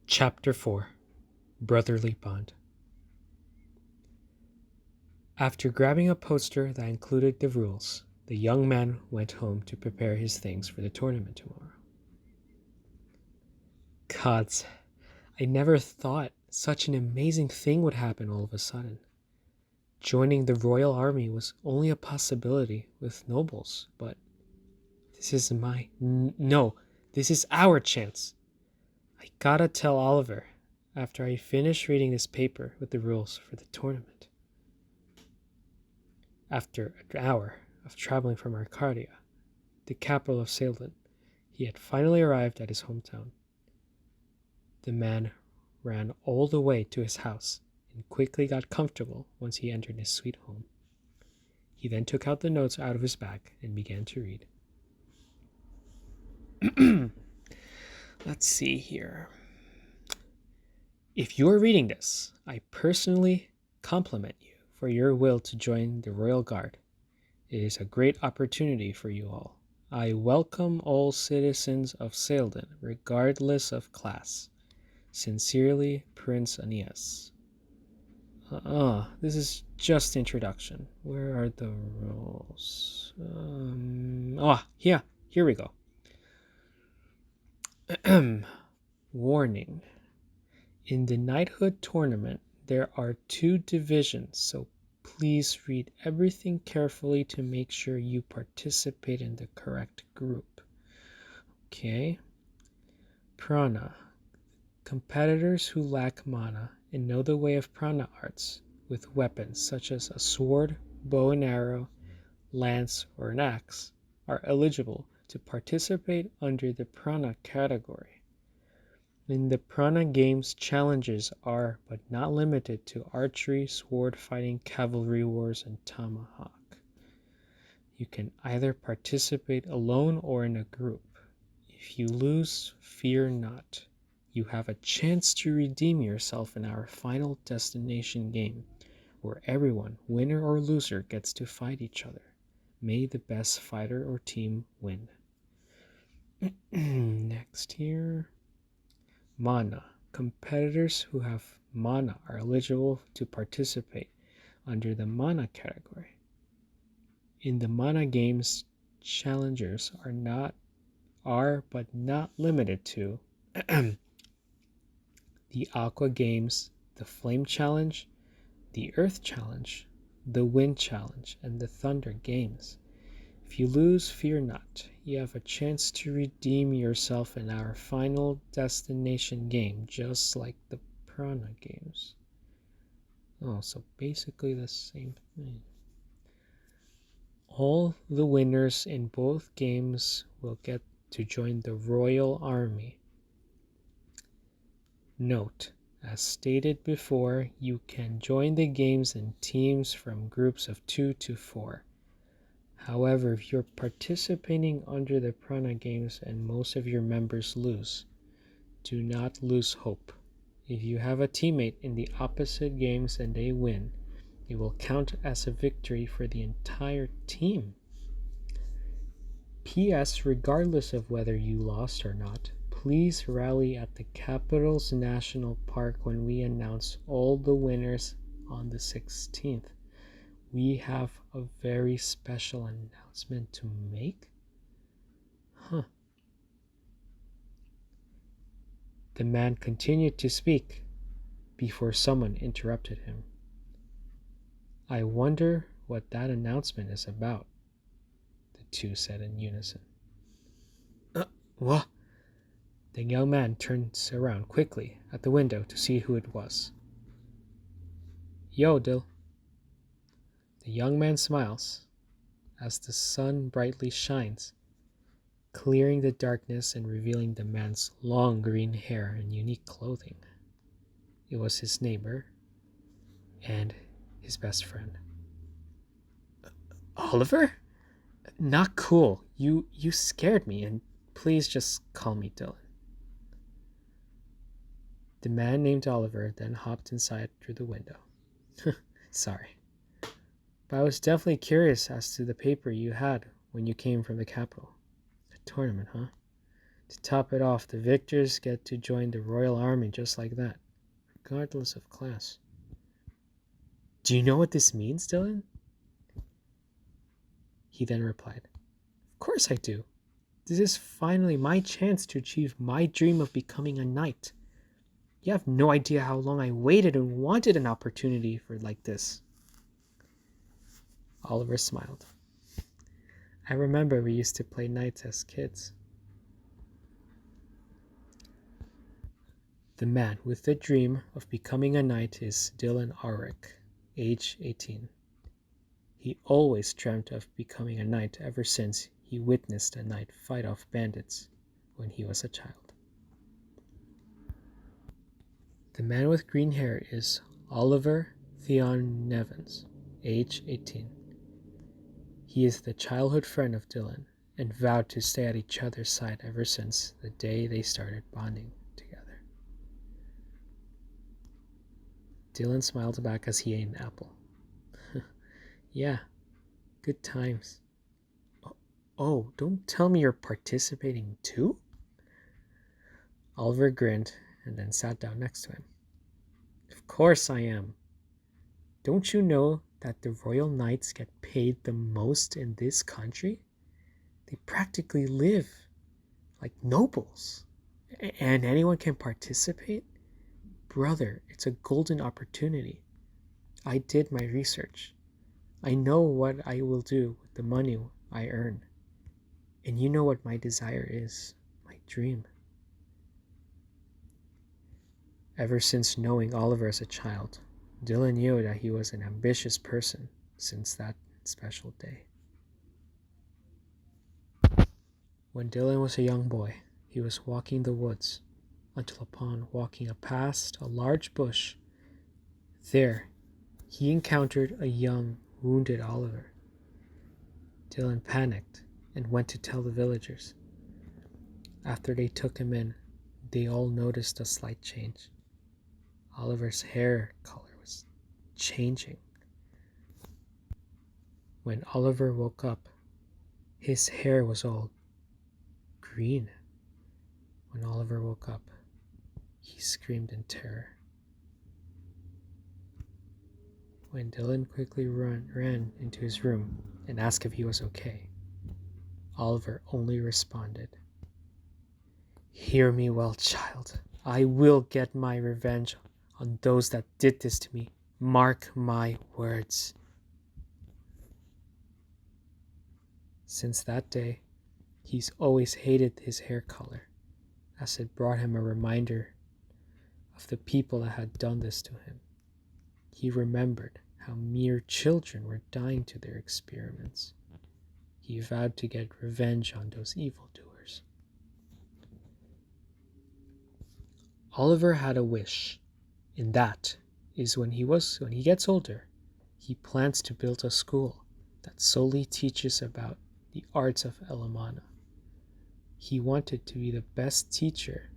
Chapter 4 Brotherly Bond. After grabbing a poster that included the rules, the young man went home to prepare his things for the tournament tomorrow. Gods, I never thought such an amazing thing would happen all of a sudden. Joining the royal army was only a possibility with nobles, but this is this is our chance. I gotta tell Oliver after I finish reading this paper with the rules for the tournament. After an hour of traveling from Arcadia, the capital of Ceylon, he had finally arrived at his hometown. The man ran all the way to his house and quickly got comfortable once he entered his sweet home. He then took out the notes out of his bag and began to read. Let's see here. If you're reading this, I personally compliment you for your will to join the Royal Guard. It is a great opportunity for you all. I welcome all citizens of Ceylon, regardless of class. Sincerely, Prince Aeneas. This is just introduction. Where are the rules? Here we go. Warning. In the knighthood tournament, there are 2 divisions, so please read everything carefully to make sure you participate in the correct group. Okay. Prana. Competitors who lack mana and know the way of prana arts with weapons such as a sword, bow and arrow, lance, or an axe are eligible to participate under the prana category. In the prana games, challenges are but not limited to archery, sword fighting, cavalry wars, and tomahawk. You can either participate alone or in a group. If you lose, fear not. You have a chance to redeem yourself in our final destination game, where everyone, winner or loser, gets to fight each other. May the best fighter or team win. Next here. Mana. Competitors who have mana are eligible to participate under the mana category. In the mana games, challengers are but not limited to the Aqua Games, the Flame Challenge, the Earth Challenge, the Wind Challenge, and the Thunder Games. If you lose, fear not. You have a chance to redeem yourself in our final destination game, just like the Prana games. So basically the same thing. All the winners in both games will get to join the Royal Army. Note, as stated before, you can join the games in teams from groups of 2 to 4. However, if you're participating under the Prana games and most of your members lose, do not lose hope. If you have a teammate in the opposite games and they win, it will count as a victory for the entire team. P.S. Regardless of whether you lost or not, please rally at the capital's national park when we announce all the winners on the 16th. We have a very special announcement to make? The man continued to speak before someone interrupted him. I wonder what that announcement is about, the 2 said in unison. What? The young man turns around quickly at the window to see who it was. Yo, Dill. The young man smiles as the sun brightly shines, clearing the darkness and revealing the man's long green hair and unique clothing. It was his neighbor and his best friend. Oliver? Not cool. You scared me, and please just call me Dylan. The man named Oliver then hopped inside through the window. Sorry. But I was definitely curious as to the paper you had when you came from the capital. A tournament, huh? To top it off, the victors get to join the royal army just like that, regardless of class. Do you know what this means, Dylan? He then replied, Of course I do. This is finally my chance to achieve my dream of becoming a knight. You have no idea how long I waited and wanted an opportunity for like this. Oliver smiled. I remember we used to play knights as kids. The man with the dream of becoming a knight is Dylan Aurik, age 18. He always dreamt of becoming a knight ever since he witnessed a knight fight off bandits when he was a child. The man with green hair is Oliver Theon Nevins, age 18. He is the childhood friend of Dylan and vowed to stay at each other's side ever since the day they started bonding together. Dylan smiled back as he ate an apple. Yeah, good times. Oh, don't tell me you're participating too? Oliver grinned and then sat down next to him. Of course I am. Don't you know that the royal knights get paid the most in this country? They practically live like nobles. And anyone can participate? Brother, it's a golden opportunity. I did my research. I know what I will do with the money I earn. And you know what my desire is, my dream. Ever since knowing Oliver as a child, Dylan knew that he was an ambitious person since that special day. When Dylan was a young boy, he was walking the woods, until upon walking past a large bush, there he encountered a young, wounded Oliver. Dylan panicked and went to tell the villagers. After they took him in, they all noticed a slight change. Oliver's hair color was changing. When Oliver woke up, his hair was all green. When Oliver woke up, he screamed in terror. When Dylan quickly ran into his room and asked if he was okay, Oliver only responded, Hear me well, child. I will get my revenge on those that did this to me. Mark my words. Since that day, he's always hated his hair color, as it brought him a reminder of the people that had done this to him. He remembered how mere children were dying to their experiments. He vowed to get revenge on those evildoers. Oliver had a wish, and that is when he gets older, he plans to build a school that solely teaches about the arts of Elamana. He wanted to be the best teacher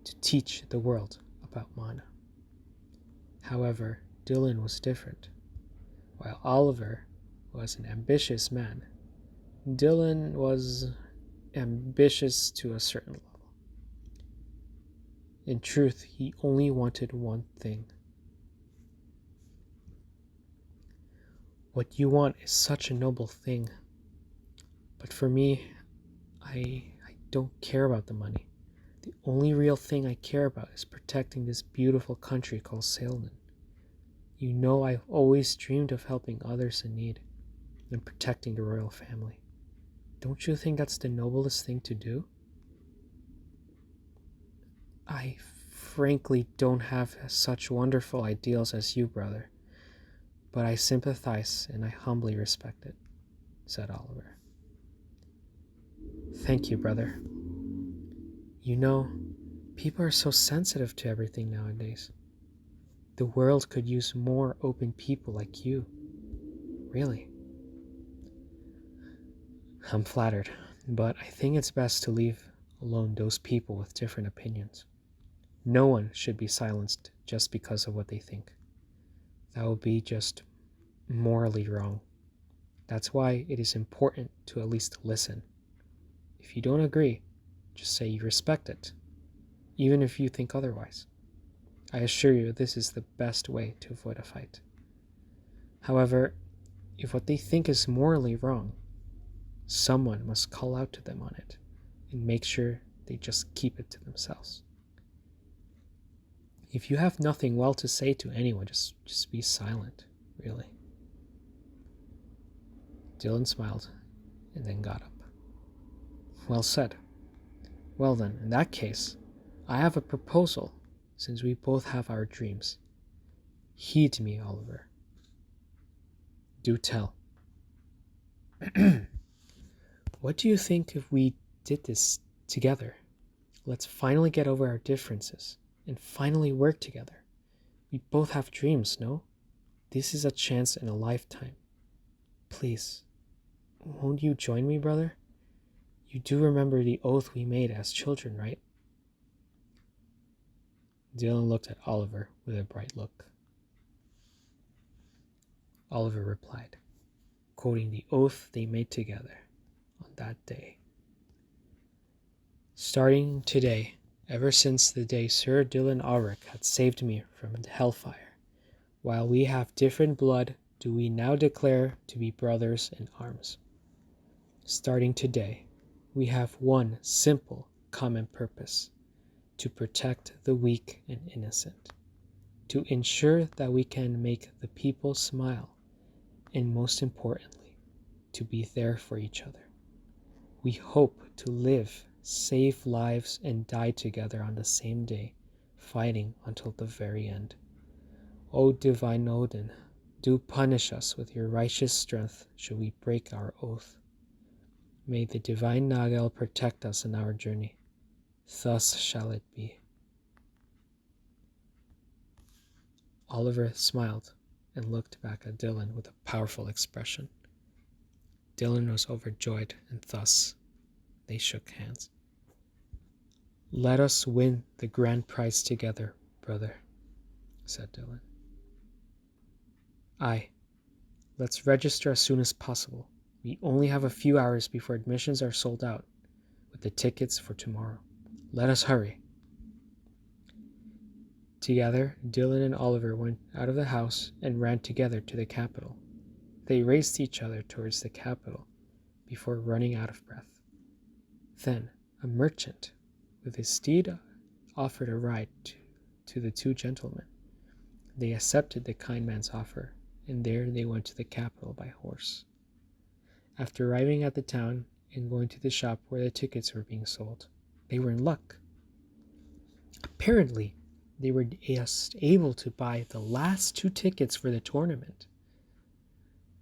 to teach the world about mana. However, Dylan was different. While Oliver was an ambitious man, Dylan was ambitious to a certain level. In truth, he only wanted one thing. What you want is such a noble thing. But for me, I don't care about the money. The only real thing I care about is protecting this beautiful country called Salem. You know I've always dreamed of helping others in need and protecting the royal family. Don't you think that's the noblest thing to do? I frankly don't have such wonderful ideals as you, brother, but I sympathize and I humbly respect it, said Oliver. Thank you, brother. You know, people are so sensitive to everything nowadays. The world could use more open people like you. Really. I'm flattered, but I think it's best to leave alone those people with different opinions. No one should be silenced just because of what they think. That would be just morally wrong. That's why it is important to at least listen. If you don't agree, Just say you respect it, even if you think otherwise. I assure you this is the best way to avoid a fight. However, if what they think is morally wrong, someone must call out to them on it and make sure they just keep it to themselves. If you have nothing well to say to anyone, just be silent, really. Dylan smiled and then got up. Well said. Well then, in that case, I have a proposal, since we both have our dreams. Heed me, Oliver. Do tell. What do you think if we did this together? Let's finally get over our differences and finally work together. We both have dreams, no? This is a chance in a lifetime. Please, won't you join me, brother? You do remember the oath we made as children, right? Dylan looked at Oliver with a bright look. Oliver replied, quoting the oath they made together on that day. Starting today, ever since the day Sir Dylan Aurik had saved me from the hellfire, while we have different blood, do we now declare to be brothers in arms. Starting today, we have one simple common purpose: to protect the weak and innocent, to ensure that we can make the people smile, and most importantly, to be there for each other. We hope to live, save lives, and die together on the same day, fighting until the very end. O divine Odin, do punish us with your righteous strength should we break our oath. May the divine Nagel protect us in our journey. Thus shall it be. Oliver smiled and looked back at Dylan with a powerful expression. Dylan was overjoyed, and thus they shook hands. Let us win the grand prize together, brother, said Dylan. Aye, let's register as soon as possible. We only have a few hours before admissions are sold out, with the tickets for tomorrow. Let us hurry. Together, Dylan and Oliver went out of the house and ran together to the capital. They raced each other towards the capital before running out of breath. Then, a merchant with his steed offered a ride to the two gentlemen. They accepted the kind man's offer, and there they went to the capital by horse. After arriving at the town and going to the shop where the tickets were being sold, they were in luck. Apparently, they were just able to buy the last two tickets for the tournament.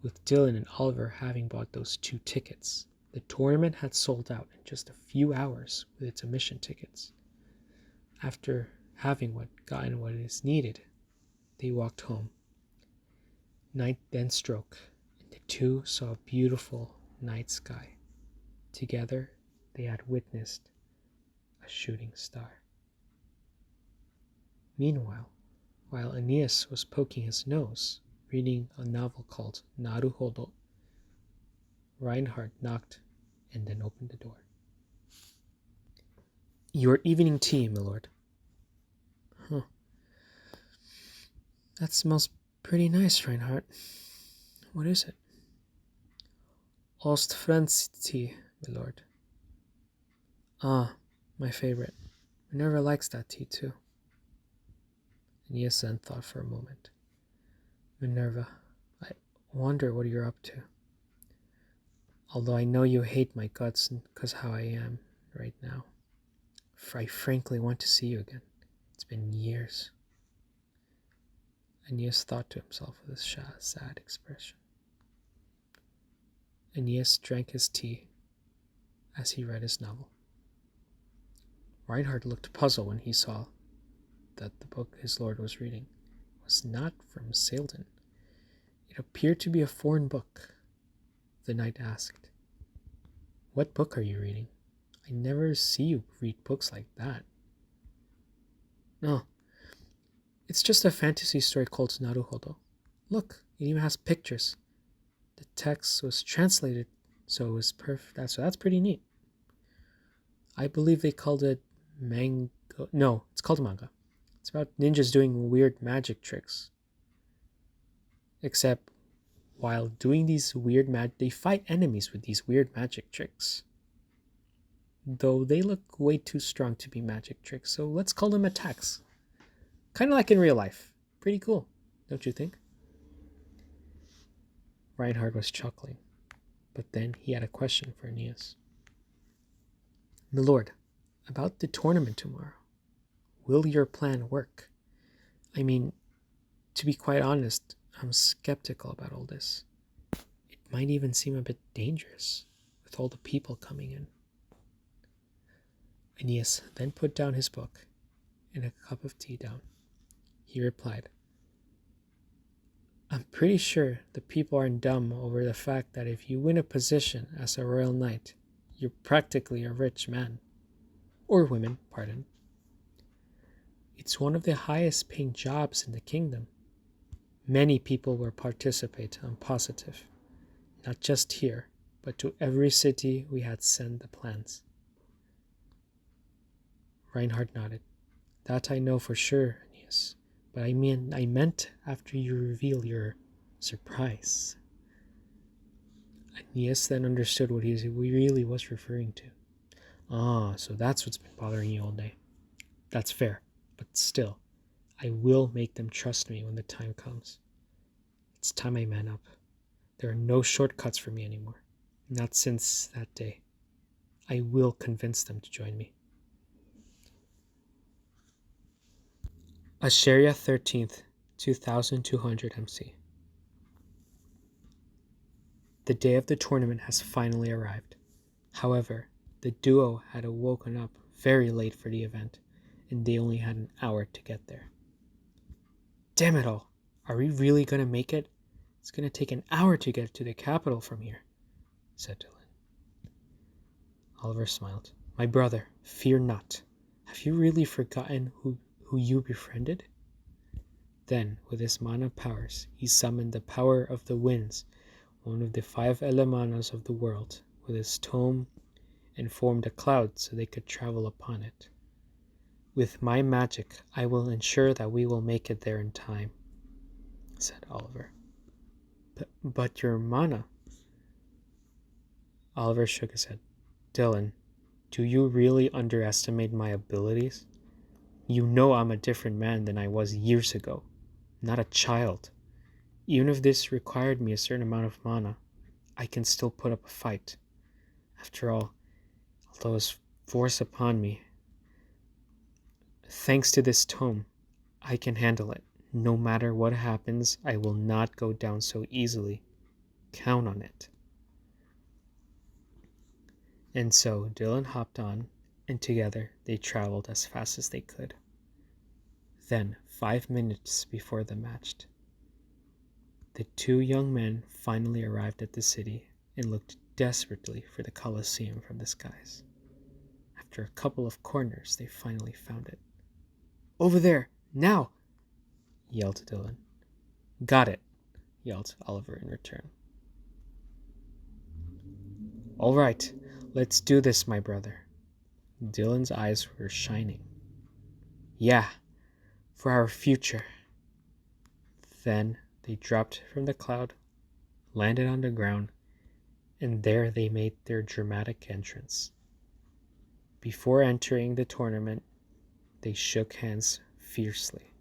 With Dylan and Oliver having bought those two tickets, the tournament had sold out in just a few hours with its admission tickets. After having gotten what is needed, they walked home. Night then struck, and the two saw a beautiful night sky. Together, they had witnessed a shooting star. Meanwhile, while Aeneas was poking his nose, reading a novel called Naruhodo, Reinhardt knocked and then opened the door. Your evening tea, my lord. Huh. That smells pretty nice, Reinhardt. What is it? Ostfranz tea, my lord. Ah, my favorite. Minerva likes that tea too. Aeneas then thought for a moment. Minerva, I wonder what you're up to. Although I know you hate my guts because how I am right now. For I frankly want to see you again. It's been years. Aeneas thought to himself with a sad expression. Aeneas drank his tea as he read his novel. Reinhardt looked puzzled when he saw that the book his lord was reading was not from Salden. It appeared to be a foreign book. The knight asked, What book are you reading? I never see you read books like that. No, it's just a fantasy story called Naruhodo. Look, it even has pictures. The text was translated, so it was perfect. So that's pretty neat. I believe they called it manga. No, it's called manga. It's about ninjas doing weird magic tricks. Except while doing these weird they fight enemies with these weird magic tricks. Though they look way too strong to be magic tricks, so let's call them attacks. Kind of like in real life. Pretty cool, don't you think? Reinhard was chuckling, but then he had a question for Aeneas. Milord, about the tournament tomorrow. Will your plan work? I mean, to be quite honest, I'm skeptical about all this. It might even seem a bit dangerous with all the people coming in. Aeneas then put down his book and a cup of tea down. He replied, I'm pretty sure the people aren't dumb over the fact that if you win a position as a royal knight, you're practically a rich man. Or woman, pardon. It's one of the highest paying jobs in the kingdom. Many people will participate, I'm positive. Not just here, but to every city we had sent the plans. Reinhard nodded. That I know for sure, Aeneas. But I meant after you reveal your surprise. Aeneas then understood what he really was referring to. Ah, so that's what's been bothering you all day. That's fair, but still, I will make them trust me when the time comes. It's time I man up. There are no shortcuts for me anymore. Not since that day. I will convince them to join me. Asheria 13th, 2200 MC. The day of the tournament has finally arrived. However, the duo had woken up very late for the event, and they only had an hour to get there. Damn it all! Are we really going to make it? It's going to take an hour to get to the capital from here, said Dylan. Oliver smiled. My brother, fear not. Have you really forgotten who you befriended? Then, with his mana powers, he summoned the power of the winds, one of the 5 elemanas of the world, with his tome, and formed a cloud so they could travel upon it. With my magic, I will ensure that we will make it there in time, said Oliver. But your mana? Oliver shook his head. Dylan, do you really underestimate my abilities? You know I'm a different man than I was years ago, not a child. Even if this required me a certain amount of mana, I can still put up a fight. After all, although it's forced upon me, thanks to this tome, I can handle it. No matter what happens, I will not go down so easily. Count on it. And so Dylan hopped on, and together they traveled as fast as they could. Then, 5 minutes before the match, the 2 young men finally arrived at the city and looked desperately for the Colosseum from the skies. After a couple of corners, they finally found it. Over there, now! Yelled Dylan. Got it, yelled Oliver in return. All right, let's do this, my brother. Dylan's eyes were shining. Yeah, for our future. Then they dropped from the cloud, landed on the ground, and there they made their dramatic entrance. Before entering the tournament, they shook hands fiercely.